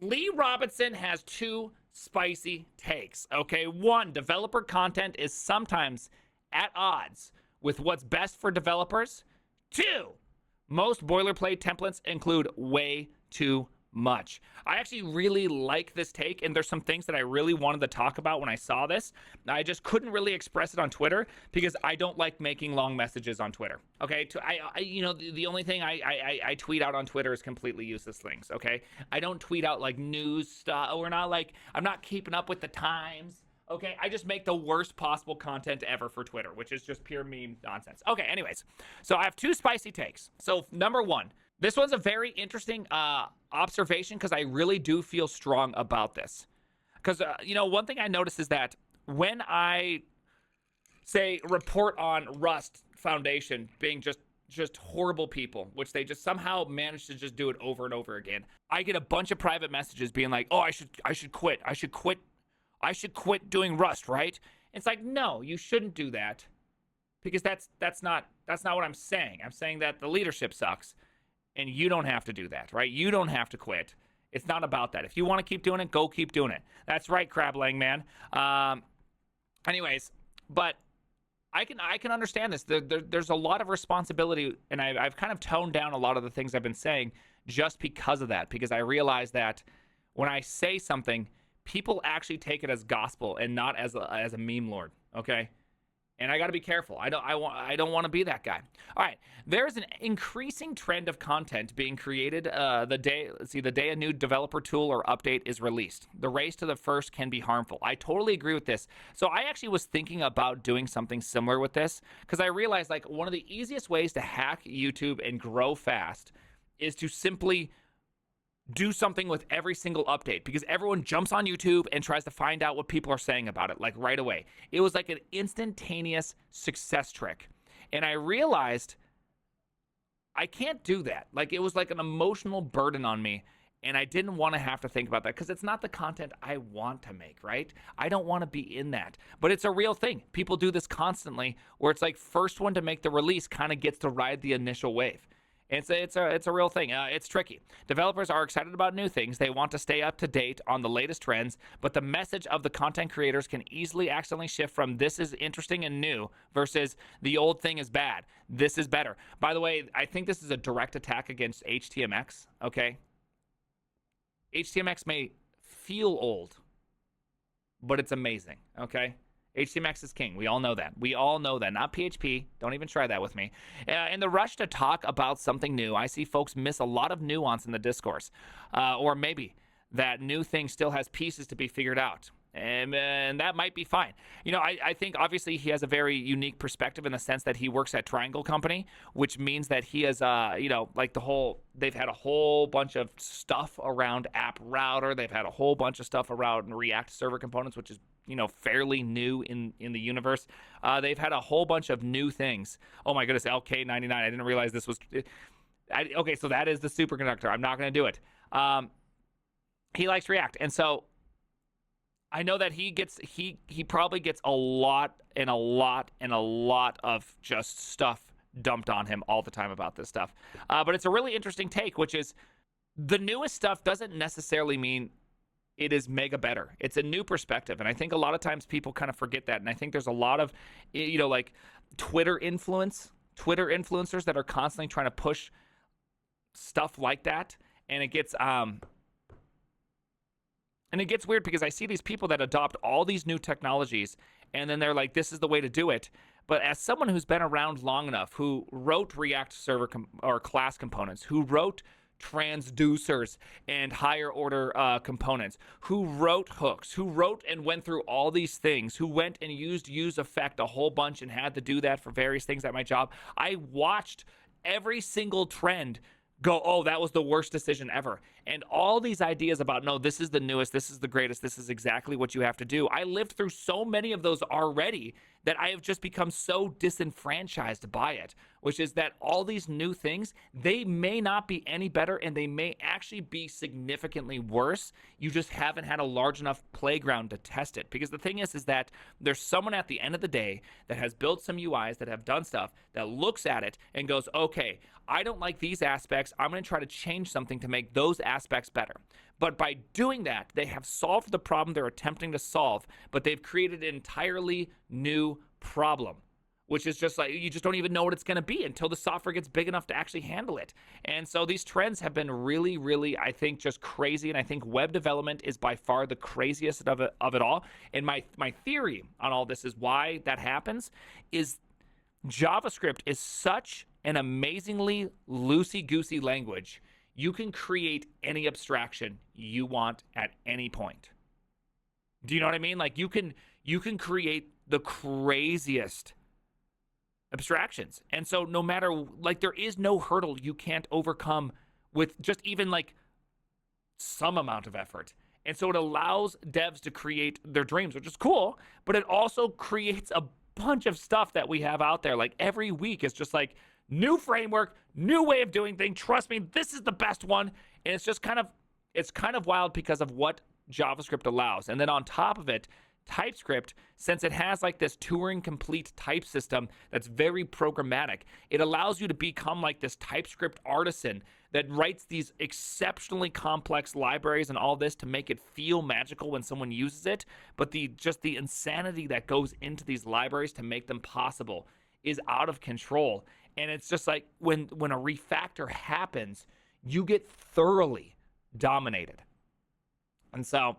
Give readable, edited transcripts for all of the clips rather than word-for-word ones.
Lee Robinson has two spicy takes. Okay, one, developer content is sometimes at odds with what's best for developers. Two, most boilerplate templates include way too much. I actually really like this take, and there's some things that I really wanted to talk about when I saw this. I just couldn't really express it on Twitter because I don't like making long messages on Twitter. Okay, the only thing I tweet out on Twitter is completely useless things. Okay, I don't tweet out like news stuff. I'm not keeping up with the times. Okay, I just make the worst possible content ever for Twitter, which is just pure meme nonsense. Okay, anyways, so I have two spicy takes. So number one, this one's a very interesting observation because I really do feel strong about this. Because, one thing I noticed is that when I say report on Rust Foundation being just horrible people, which they just somehow manage to just do it over and over again, I get a bunch of private messages being like, oh, I should quit. I should quit doing Rust, right? It's like, no, you shouldn't do that. Because that's not what I'm saying. I'm saying that the leadership sucks. And you don't have to do that, right? You don't have to quit. It's not about that. If you want to keep doing it, go keep doing it. That's right, Crablang man. Anyways, but I can understand this. There's a lot of responsibility, and I've kind of toned down a lot of the things I've been saying just because of that. Because I realize that when I say something, people actually take it as gospel and not as a meme lord. Okay. And I got to be careful. I don't want to be that guy. All right. There's an increasing trend of content being created the day a new developer tool or update is released. The race to the first can be harmful. I totally agree with this. So I actually was thinking about doing something similar with this because I realized like one of the easiest ways to hack YouTube and grow fast is to simply do something with every single update because everyone jumps on YouTube and tries to find out what people are saying about it like right away. It was like an instantaneous success trick. And I realized I can't do that. Like it was like an emotional burden on me. And I didn't want to have to think about that because it's not the content I want to make, right? I don't want to be in that. But it's a real thing. People do this constantly where it's like first one to make the release kind of gets to ride the initial wave. It's a real thing. It's tricky. Developers are excited about new things. They want to stay up to date on the latest trends, but the message of the content creators can easily accidentally shift from this is interesting and new versus the old thing is bad. This is better. By the way, I think this is a direct attack against HTMX, okay? HTMX may feel old, but it's amazing, okay? HTMX is king. We all know that. Not PHP. Don't even try that with me. In the rush to talk about something new, I see folks miss a lot of nuance in the discourse. Or maybe that new thing still has pieces to be figured out. And that might be fine. I think obviously he has a very unique perspective in the sense that he works at Triangle Company, which means that he has, they've had a whole bunch of stuff around App Router. They've had a whole bunch of stuff around React Server Components, which is fairly new in the universe. They've had a whole bunch of new things. Oh my goodness, LK99. I didn't realize this was. Okay, so that is the superconductor. I'm not going to do it. He likes React, and so I know that he probably gets a lot of just stuff dumped on him all the time about this stuff. But it's a really interesting take, which is the newest stuff doesn't necessarily mean it is mega better. It's a new perspective. And I think a lot of times people kind of forget that. And I think there's a lot of, like Twitter influencers that are constantly trying to push stuff like that. And it gets weird because I see these people that adopt all these new technologies and then they're like, this is the way to do it. But as someone who's been around long enough, who wrote React server or class components, who wrote transducers and higher order components, who wrote hooks, who wrote and went through all these things, who went and used use effect a whole bunch and had to do that for various things at my job. I watched every single trend go, oh, that was the worst decision ever. And all these ideas about, no, this is the newest, this is the greatest, this is exactly what you have to do. I lived through so many of those already that I have just become so disenfranchised by it, which is that all these new things, they may not be any better and they may actually be significantly worse. You just haven't had a large enough playground to test it. Because the thing is that there's someone at the end of the day that has built some UIs, that have done stuff, that looks at it and goes, okay, I don't like these aspects. aspects, I'm going to try to change something to make those aspects better. But by doing that, they have solved the problem they're attempting to solve, but they've created an entirely new problem, which is just like, you just don't even know what it's going to be until the software gets big enough to actually handle it. And so these trends have been really, really, I think, just crazy. And I think web development is by far the craziest of it all. And my theory on all this is why that happens is JavaScript is such an amazingly loosey-goosey language. You can create any abstraction you want at any point. Do you know what I mean? Like you can create the craziest abstractions. And so no matter, like, there is no hurdle you can't overcome with just even like some amount of effort. And so it allows devs to create their dreams, which is cool, but it also creates a bunch of stuff that we have out there. Like every week is just like new framework, new way of doing things. Trust me, this is the best one. And it's just kind of wild because of what JavaScript allows. And then on top of it, TypeScript, since it has like this Turing complete type system that's very programmatic, it allows you to become like this TypeScript artisan that writes these exceptionally complex libraries and all this to make it feel magical when someone uses it. But the insanity that goes into these libraries to make them possible is out of control. And it's just like when a refactor happens, you get thoroughly dominated. And so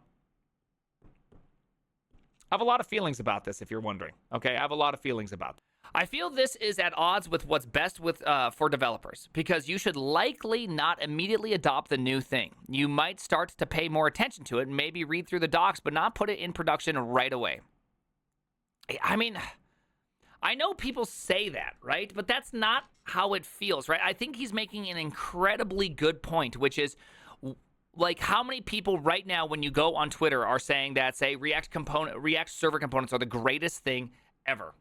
I have a lot of feelings about this, if you're wondering. Okay, I have a lot of feelings about this. I feel this is at odds with what's best for developers, because you should likely not immediately adopt the new thing. You might start to pay more attention to it and maybe read through the docs, but not put it in production right away. I mean, I know people say that, right? But that's not how it feels, right? I think he's making an incredibly good point, which is, like, how many people right now when you go on Twitter are saying that, say, React server components are the greatest thing ever?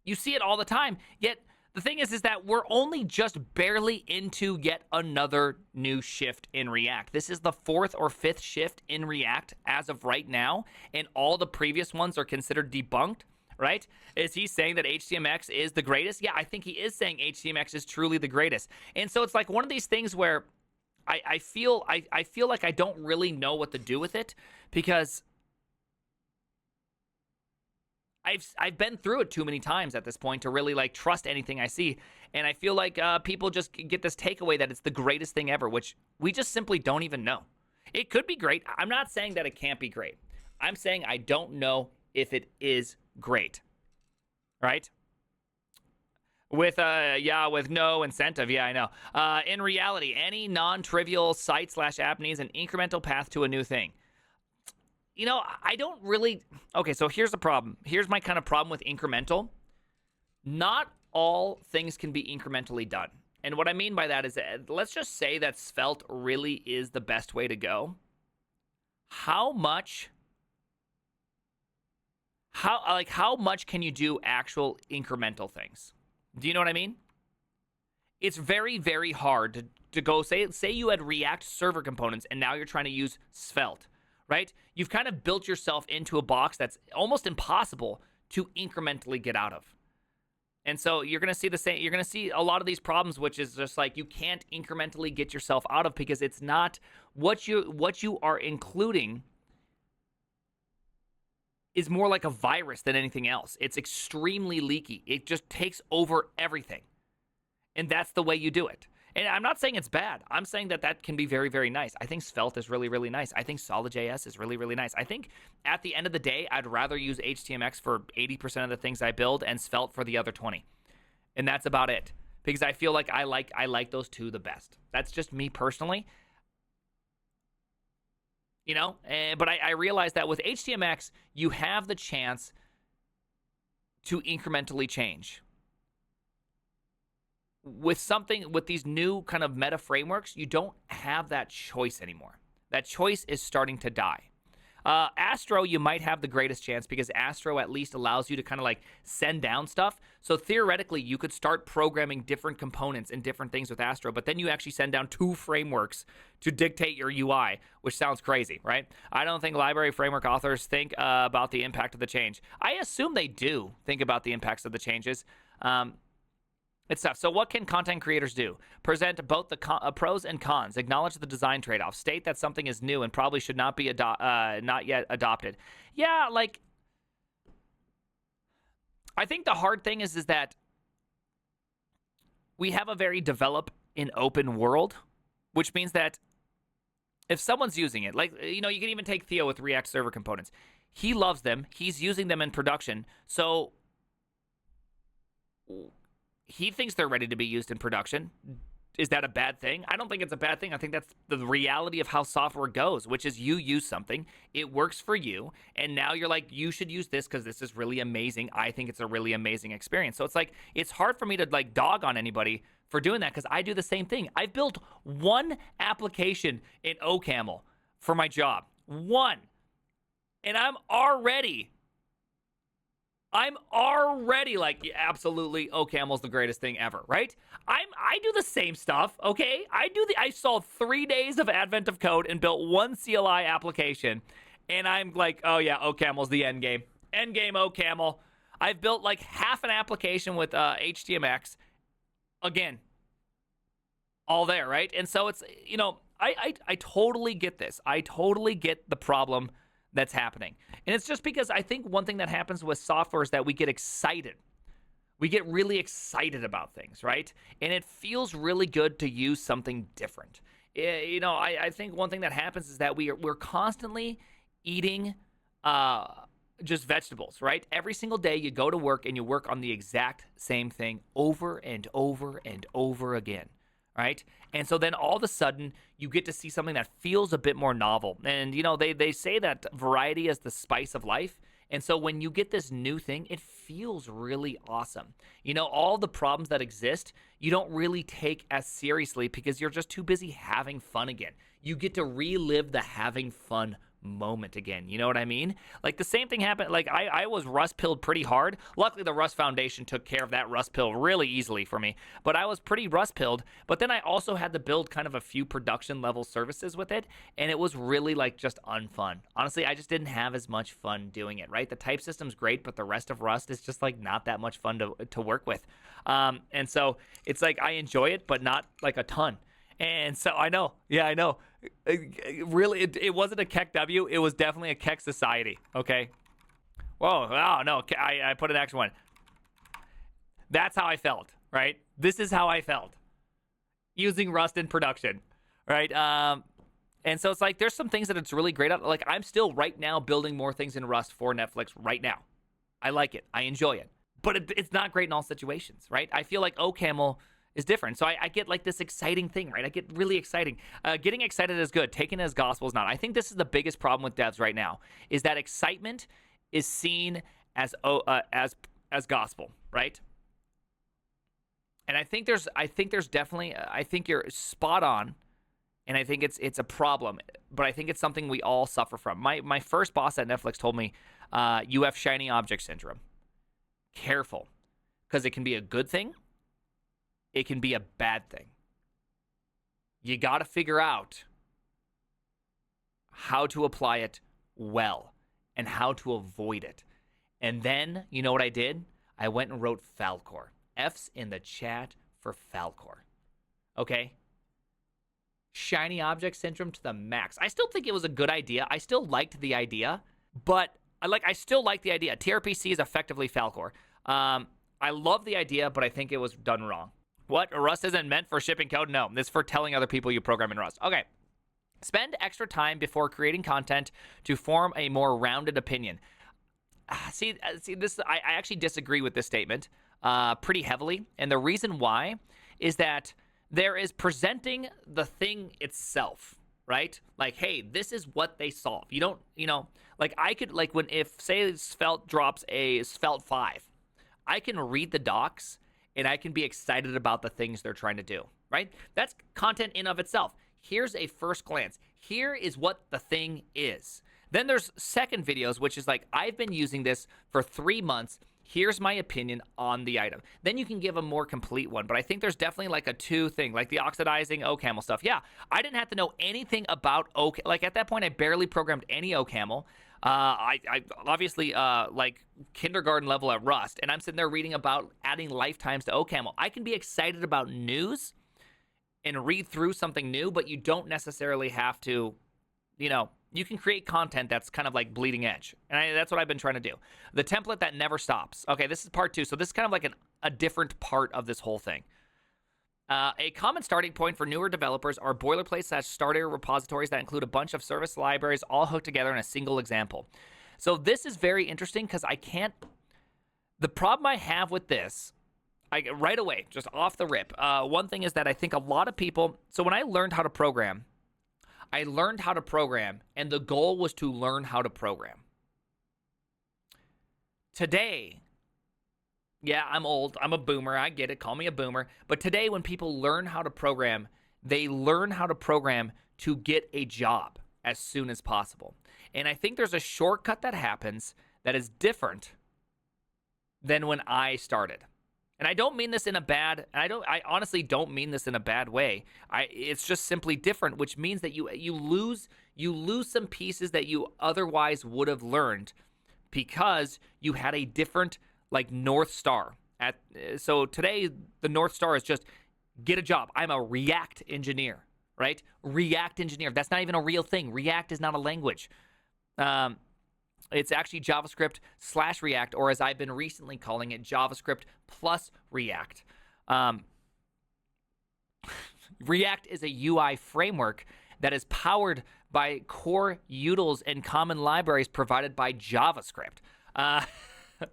You see it all the time. Yet the thing is that we're only just barely into yet another new shift in React. This is the 4th or 5th shift in React as of right now, and all the previous ones are considered debunked, right? Is he saying that HTMX is the greatest? Yeah, I think he is saying HTMX is truly the greatest. And so it's like one of these things where I feel like I don't really know what to do with it, because I've been through it too many times at this point to really like trust anything I see. And I feel like people just get this takeaway that it's the greatest thing ever, which we just simply don't even know. It could be great. I'm not saying that it can't be great. I'm saying I don't know if it is great, right? With no incentive. Yeah, I know. In reality, any non-trivial site/app needs an incremental path to a new thing. You know, I don't really... Okay, so here's the problem. Here's my kind of problem with incremental. Not all things can be incrementally done. And what I mean by that is that, let's just say that Svelte really is the best way to go. How much can you do actual incremental things? Do you know what I mean? It's very, very hard to go, say you had React server components and now you're trying to use Svelte, right? You've kind of built yourself into a box that's almost impossible to incrementally get out of. And so you're going to see the same, you're going to see a lot of these problems, which is just like you can't incrementally get yourself out of, because it's not what you are including is more like a virus than anything else. It's extremely leaky. It just takes over everything. And that's the way you do it. And I'm not saying it's bad. I'm saying that can be very, very nice. I think Svelte is really, really nice. I think Solid.js is really, really nice. I think at the end of the day, I'd rather use HTMX for 80% of the things I build and Svelte for the other 20. And that's about it. Because I feel like I like those two the best. That's just me personally. You know, but I realize that with HTMX, you have the chance to incrementally change. With these new kind of meta frameworks, you don't have that choice anymore. That choice is starting to die. Astro, you might have the greatest chance, because Astro at least allows you to kind of like send down stuff. So theoretically, you could start programming different components and different things with Astro, but then you actually send down 2 frameworks to dictate your UI, which sounds crazy, right? I don't think library framework authors think about the impact of the change. I assume they do think about the impacts of the changes. It's tough. So what can content creators do? Present both the pros and cons. Acknowledge the design trade-offs. State that something is new and probably should not be not yet adopted. Yeah, like I think the hard thing is that we have a very develop and open world, which means that if someone's using it, like, you know, you can even take Theo with React server components. He loves them. He's using them in production. So he thinks they're ready to be used in production. Is that a bad thing? I don't think it's a bad thing. I think that's the reality of how software goes, which is you use something, it works for you, and now you're like, you should use this because this is really amazing. I think it's a really amazing experience. So it's like, it's hard for me to like dog on anybody for doing that because I do the same thing. I've built one application in OCaml for my job. One. And I'm already like, yeah, absolutely, OCaml's the greatest thing ever, right? I do the same stuff, okay? I solved 3 days of Advent of Code and built one CLI application, and I'm like, oh yeah, OCaml's the end game. End game OCaml. I've built like half an application with HTMX. Again, all there, right? And so it's, you know, I totally get this. I totally get the problem that's happening. And it's just because I think one thing that happens with software is that we get excited. We get really excited about things, right? And it feels really good to use something different. You know, I think one thing that happens is that we're constantly eating just vegetables, right? Every single day you go to work and you work on the exact same thing over and over and over again, right? And so then all of a sudden you get to see something that feels a bit more novel. And, you know, they say that variety is the spice of life. And so when you get this new thing, it feels really awesome. You know, all the problems that exist, you don't really take as seriously because you're just too busy having fun again. You get to relive the having fun moment again. You know what I mean? Like the same thing happened. Like I was rust pilled pretty hard. Luckily the Rust Foundation took care of that rust pill really easily for me, but I was pretty rust pilled. But then I also had to build kind of a few production level services with it, and it was really like just unfun. Honestly, I just didn't have as much fun doing it, right? The type system's great, but the rest of Rust is just like not that much fun to work with. And so it's like I enjoy it, but not like a ton. And so I know. Really, it wasn't a Keck W. It was definitely a Keck Society. Okay. Whoa. Oh, no. I put an extra one. That's how I felt, right? This is how I felt using Rust in production, right? And so it's like there's some things that it's really great at. Like I'm still right now building more things in Rust for Netflix right now. I like it. I enjoy it. But it's not great in all situations, right? I feel like OCaml is different. So I get like this exciting thing, right? I get really exciting. Getting excited is good. Taking it as gospel is not. I think this is the biggest problem with devs right now is that excitement is seen as gospel, right? And I think there's definitely, I think you're spot on, and I think it's a problem, but I think it's something we all suffer from. My first boss at Netflix told me, you have shiny object syndrome. Careful, because it can be a good thing. It can be a bad thing. You got to figure out how to apply it well and how to avoid it. And then, you know what I did? I went and wrote Falcor. F's in the chat for Falcor. Okay? Shiny object syndrome to the max. I still think it was a good idea. I still liked the idea, but I still like the idea. TRPC is effectively Falcor. I love the idea, but I think it was done wrong. What? Rust isn't meant for shipping code? No, it's for telling other people you program in Rust. Okay. Spend extra time before creating content to form a more rounded opinion. See this. I actually disagree with this statement pretty heavily, and the reason why is that there is presenting the thing itself, right? Like, hey, this is what they solve. You don't, like I could, like if say Svelte drops a Svelte 5, I can read the docs and I can be excited about the things they're trying to do, right? That's content in of itself. Here's a first glance. Here is what the thing is. Then there's second videos, which is like, I've been using this for 3 months. Here's my opinion on the item. Then you can give a more complete one. But I think there's definitely like a 2 thing, like the oxidizing OCaml stuff. Yeah, I didn't have to know anything about OCaml. Like at that point, I barely programmed any OCaml. I obviously like kindergarten level at Rust, and I'm sitting there reading about adding lifetimes to OCaml. I can be excited about news and read through something new, but you don't necessarily have to, you can create content that's kind of like bleeding edge. And that's what I've been trying to do. The template that never stops. Okay, this is part 2. So this is kind of like a different part of this whole thing. A common starting point for newer developers are boilerplates / starter repositories that include a bunch of service libraries all hooked together in a single example. So this is very interesting because the problem I have with this, right away, just off the rip, one thing is that I think a lot of people, so when I learned how to program, and the goal was to learn how to program. Today, yeah, I'm old. I'm a boomer. I get it. Call me a boomer. But today, when people learn how to program, they learn how to program to get a job as soon as possible. And I think there's a shortcut that happens that is different than when I started. And I don't mean this in a bad, I honestly don't mean this in a bad way. It's just simply different, which means that you lose some pieces that you otherwise would have learned because you had a different like North Star. So today the North Star is just get a job. I'm a React engineer, right? React engineer. That's not even a real thing. React is not a language. It's actually JavaScript / React, or as I've been recently calling it, JavaScript plus React. React is a UI framework that is powered by core utils and common libraries provided by JavaScript. I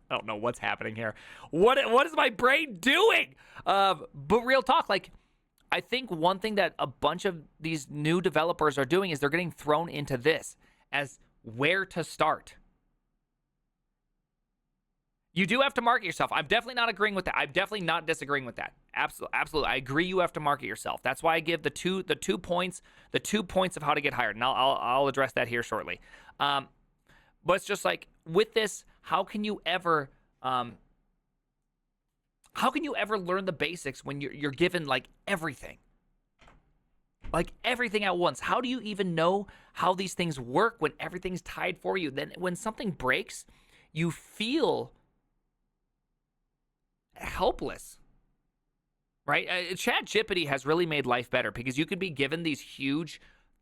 don't know what's happening here. What is my brain doing? But real talk, like, I think one thing that a bunch of these new developers are doing is they're getting thrown into this as where to start. You do have to market yourself. I'm definitely not agreeing with that. I'm definitely not disagreeing with that. Absolutely. I agree you have to market yourself. That's why I give the two points of how to get hired. And I'll address that here shortly. But it's just like with this, how can you ever learn the basics when you're given like everything? Like everything at once. How do you even know how these things work when everything's tied for you? Then when something breaks, you feel helpless, right? ChatGPT has really made life better because you could be given these huge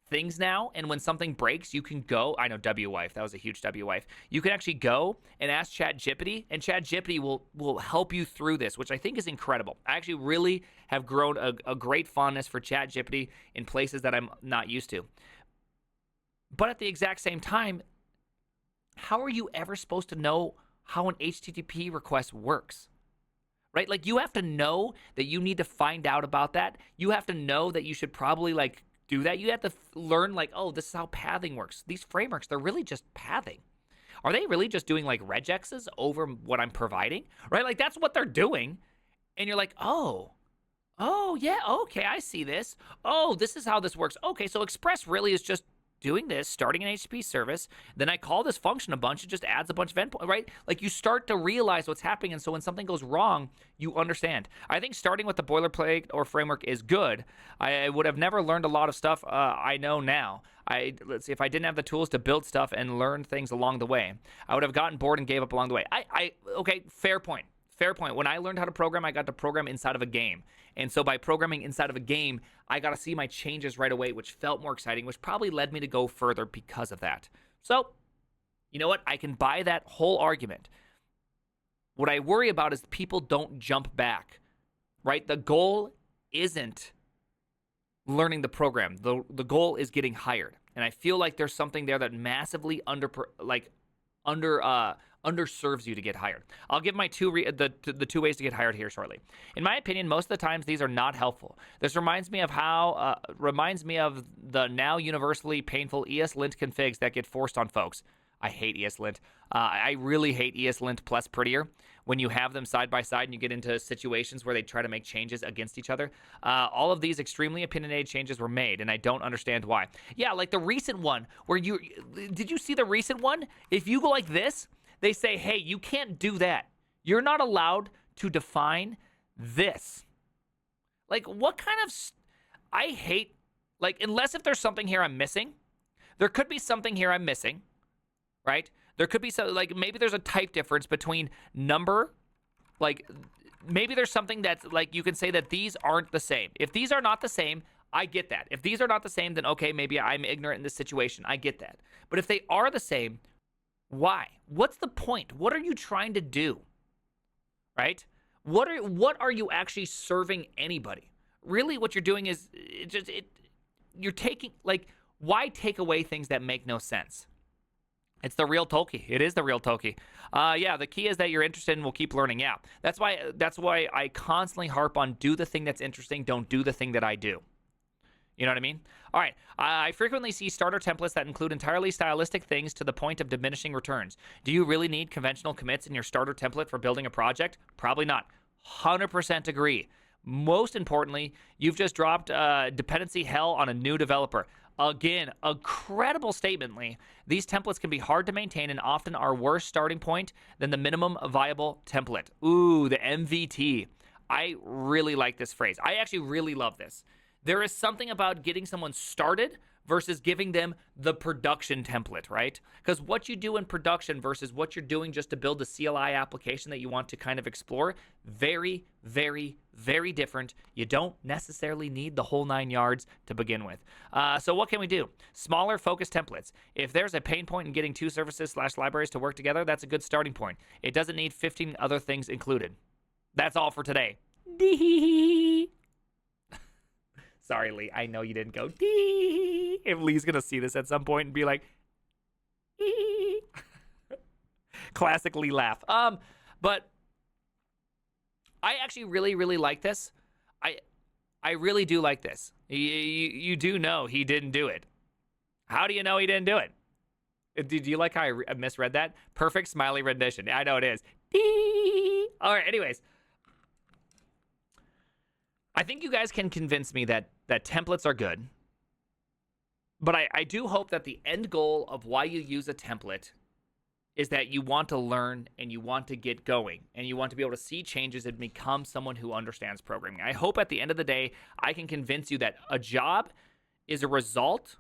things now, and when something breaks, you can go, I know WWife, that was a huge WWife. You can actually go and ask ChatGPT, and ChatGPT will help you through this, which I think is incredible. I actually really have grown a great fondness for ChatGPT in places that I'm not used to. But at the exact same time, how are you ever supposed to know how an HTTP request works? Right? Like, you have to know that you need to find out about that. You have to know that you should probably, like, do that. You have to learn, like, oh, this is how pathing works. These frameworks, they're really just pathing. Are they really just doing, like, regexes over what I'm providing? Right? Like, that's what they're doing. And you're like, oh, yeah, okay, I see this. Oh, this is how this works. Okay, so Express really is just doing this, starting an HTTP service, then I call this function a bunch, it just adds a bunch of endpoints, right? Like, you start to realize what's happening, and so when something goes wrong, you understand. I think starting with the boilerplate or framework is good. I would have never learned a lot of stuff I know now. Let's see, if I didn't have the tools to build stuff and learn things along the way, I would have gotten bored and gave up along the way. Okay, fair point. Fair point. When I learned how to program, I got to program inside of a game. And so by programming inside of a game, I got to see my changes right away, which felt more exciting, which probably led me to go further because of that. So, you know what? I can buy that whole argument. What I worry about is people don't jump back, right? The goal isn't learning the program. The goal is getting hired. And I feel like there's something there that massively underserves you to get hired. I'll give my the two ways to get hired here shortly. In my opinion, most of the times these are not helpful. This reminds me of the now universally painful ESLint configs that get forced on folks. I hate ESLint. I really hate ESLint plus Prettier. When you have them side by side and you get into situations where they try to make changes against each other, all of these extremely opinionated changes were made, and I don't understand why. Yeah, like the recent one where did you see the recent one? If you go like this, they say, hey, you can't do that. You're not allowed to define this. Like, what kind of... I hate... Like, unless if there's something here I'm missing. There could be something here I'm missing. right? There could be some, like, maybe there's a type difference between number, like, maybe there's something that's, like, you can say that these aren't the same. If these are not the same, I get that. If these are not the same, then okay, maybe I'm ignorant in this situation. I get that. But if they are the same, why? What's the point? What are you trying to do? Right? What are you actually serving anybody? Really, what you're doing is you're taking, like, why take away things that make no sense? It's the real Tolkien. It is the real Tolkien. Yeah, the key is that you're interested and will keep learning. Yeah, that's why I constantly harp on do the thing that's interesting. Don't do the thing that I do. You know what I mean? All right. I frequently see starter templates that include entirely stylistic things to the point of diminishing returns. Do you really need conventional commits in your starter template for building a project? Probably not. 100% agree. Most importantly, you've just dropped dependency hell on a new developer. Again, a credible statement, Lee. These templates can be hard to maintain and often are worse starting point than the minimum viable template. Ooh, the MVT. I really like this phrase. I actually really love this. There is something about getting someone started versus giving them the production template, right? Because what you do in production versus what you're doing just to build a CLI application that you want to kind of explore, very, very, very different. You don't necessarily need the whole 9 yards to begin with. So what can we do? Smaller, focused templates. If there's a pain point in getting two services/libraries to work together, that's a good starting point. It doesn't need 15 other things included. That's all for today. Sorry, Lee. I know you didn't go dee. If Lee's going to see this at some point and be like, dee. Classic Lee laugh. But I actually really, really like this. I really do like this. You do know he didn't do it. How do you know he didn't do it? Do you like how I misread that? Perfect smiley rendition. I know it is. Dee. All right, anyways. I think you guys can convince me that templates are good. But I do hope that the end goal of why you use a template is that you want to learn and you want to get going and you want to be able to see changes and become someone who understands programming. I hope at the end of the day, I can convince you that a job is a result,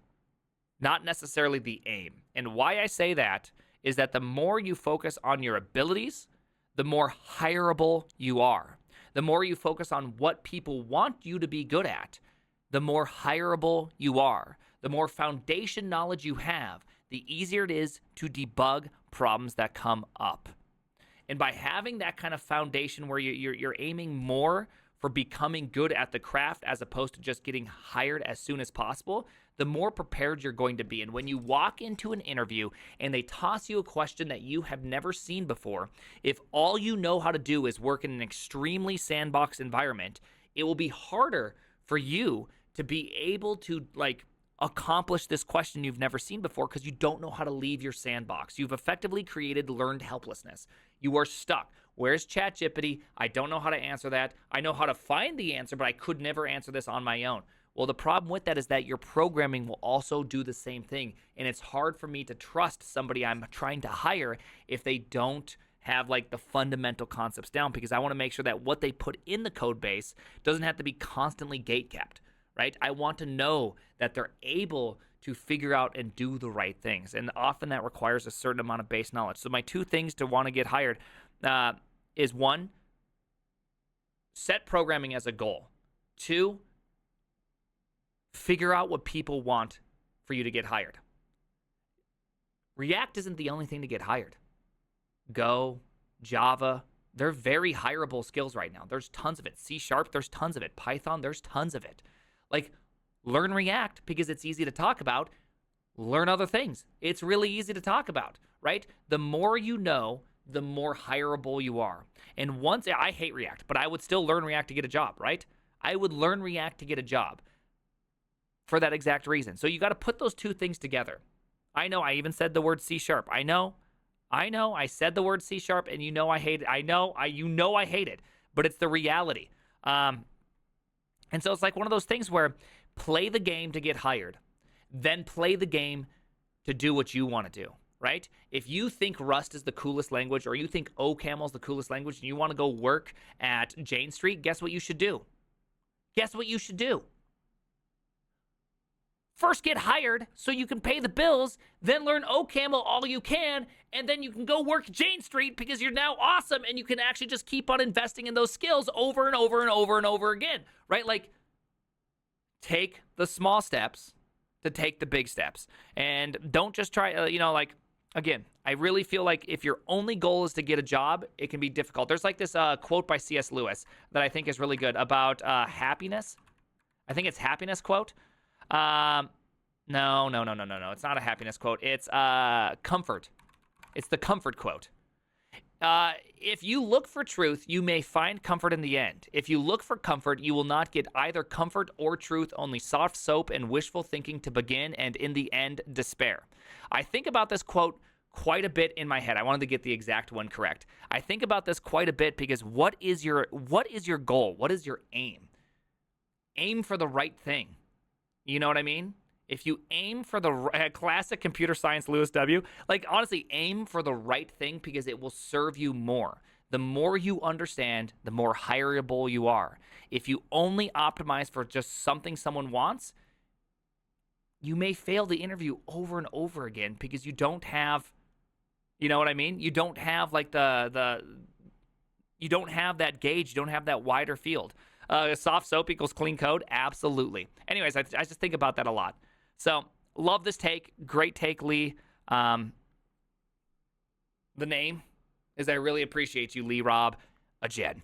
not necessarily the aim. And why I say that is that the more you focus on your abilities, the more hireable you are. The more you focus on what people want you to be good at, the more hireable you are. The more foundation knowledge you have, the easier it is to debug problems that come up. And by having that kind of foundation where you're aiming more for becoming good at the craft as opposed to just getting hired as soon as possible, the more prepared you're going to be. And when you walk into an interview and they toss you a question that you have never seen before, if all you know how to do is work in an extremely sandbox environment, it will be harder for you to be able to, like, accomplish this question you've never seen before because you don't know how to leave your sandbox. You've effectively created learned helplessness. You are stuck. Where's ChatGPT? I don't know how to answer that. I know how to find the answer, but I could never answer this on my own. Well, the problem with that is that your programming will also do the same thing. And it's hard for me to trust somebody I'm trying to hire if they don't have, like, the fundamental concepts down, because I want to make sure that what they put in the code base doesn't have to be constantly gate-kept, right? I want to know that they're able to figure out and do the right things. And often that requires a certain amount of base knowledge. So my two things to want to get hired is, one, set programming as a goal. Two, figure out what people want for you to get hired. React isn't the only thing to get hired. Go, Java, they're very hireable skills right now. There's tons of it. C#, there's tons of it. Python, there's tons of it. Like, learn React because it's easy to talk about. Learn other things. It's really easy to talk about, right? The more you know, the more hireable you are. And once, I hate React, but I would still learn React to get a job, right? I would learn React to get a job for that exact reason. So you got to put those two things together. I know I even said the word C#. I know I said the word C# and you know I hate it. You know I hate it, but it's the reality. And so it's like one of those things where play the game to get hired, then play the game to do what you want to do, right? If you think Rust is the coolest language or you think OCaml is the coolest language and you want to go work at Jane Street, guess what you should do? Guess what you should do? First get hired so you can pay the bills, then learn OCaml all you can, and then you can go work Jane Street because you're now awesome and you can actually just keep on investing in those skills over and over and over and over again, right? Like, take the small steps to take the big steps. And don't just try, again, I really feel like if your only goal is to get a job, it can be difficult. There's like this quote by C.S. Lewis that I think is really good about happiness. I think it's happiness quote. No. It's not a happiness quote. It's comfort. It's the comfort quote. If you look for truth, you may find comfort in the end. If you look for comfort, you will not get either comfort or truth, only soft soap and wishful thinking to begin, and in the end, despair. I think about this quote quite a bit in my head. I wanted to get the exact one correct. I think about this quite a bit because what is your goal? What is your aim? Aim for the right thing. You know what I mean? If you aim for the classic computer science Lewis W., like honestly, aim for the right thing because it will serve you more. The more you understand, the more hireable you are. If you only optimize for just something someone wants, you may fail the interview over and over again because you don't have, you know what I mean? You don't have like you don't have that gauge. You don't have that wider field. Soft soap equals clean code? Absolutely. Anyways, I just think about that a lot. So, love this take. Great take, Lee. The name is I really appreciate you, Lee Rob. A Jed.